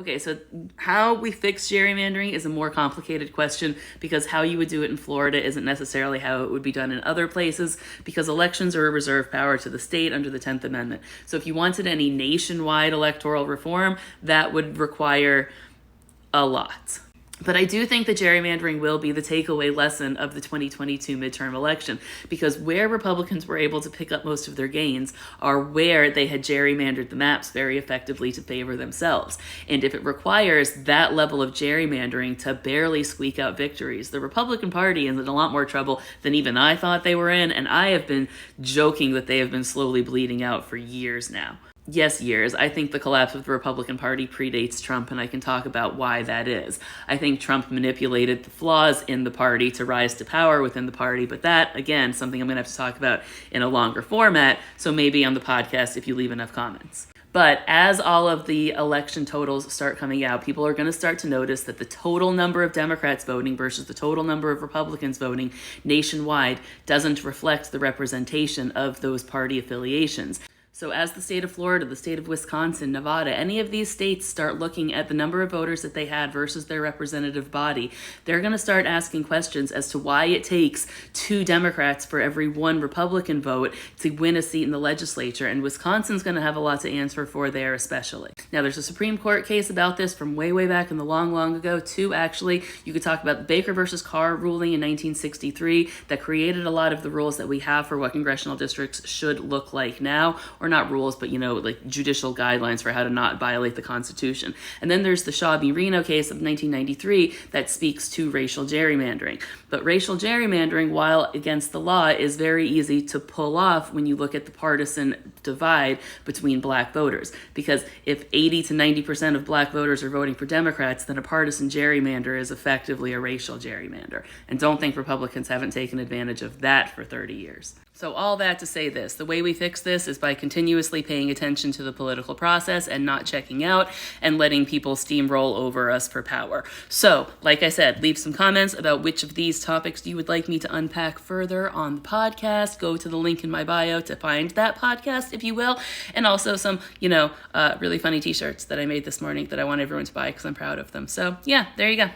Okay, so how we fix gerrymandering is a more complicated question because how you would do it in Florida isn't necessarily how it would be done in other places because elections are a reserved power to the state under the 10th Amendment. So if you wanted any nationwide electoral reform, that would require a lot. But I do think that gerrymandering will be the takeaway lesson of the 2022 midterm election, because where Republicans were able to pick up most of their gains are where they had gerrymandered the maps very effectively to favor themselves. And if it requires that level of gerrymandering to barely squeak out victories, the Republican Party is in a lot more trouble than even I thought they were in, and I have been joking that they have been slowly bleeding out for years now. Yes, years. I think the collapse of the Republican Party predates Trump, and I can talk about why that is. I think Trump manipulated the flaws in the party to rise to power within the party, but that, again, something I'm going to have to talk about in a longer format, so maybe on the podcast if you leave enough comments. But as all of the election totals start coming out, people are going to start to notice that the total number of Democrats voting versus the total number of Republicans voting nationwide doesn't reflect the representation of those party affiliations. So as the state of Florida, the state of Wisconsin, Nevada, any of these states start looking at the number of voters that they had versus their representative body, they're going to start asking questions as to why it takes 2 Democrats for every 1 Republican vote to win a seat in the legislature. And Wisconsin's going to have a lot to answer for there especially. Now, there's a Supreme Court case about this from way, way back in the long ago, too, actually. You could talk about the Baker versus Carr ruling in 1963 that created a lot of the rules that we have for what congressional districts should look like now, or not rules, but, like judicial guidelines for how to not violate the Constitution. And then there's the Shaw v. Reno case of 1993 that speaks to racial gerrymandering. But racial gerrymandering, while against the law, is very easy to pull off when you look at the partisan divide between black voters. Because if 80 to 90% of black voters are voting for Democrats, then a partisan gerrymander is effectively a racial gerrymander. And don't think Republicans haven't taken advantage of that for 30 years. So all that to say this, the way we fix this is by continuously paying attention to the political process and not checking out and letting people steamroll over us for power. So, like I said, leave some comments about which of these topics you would like me to unpack further on the podcast. Go to the link in my bio to find that podcast, if you will. And also some, really funny t-shirts that I made this morning that I want everyone to buy because I'm proud of them. So yeah, there you go.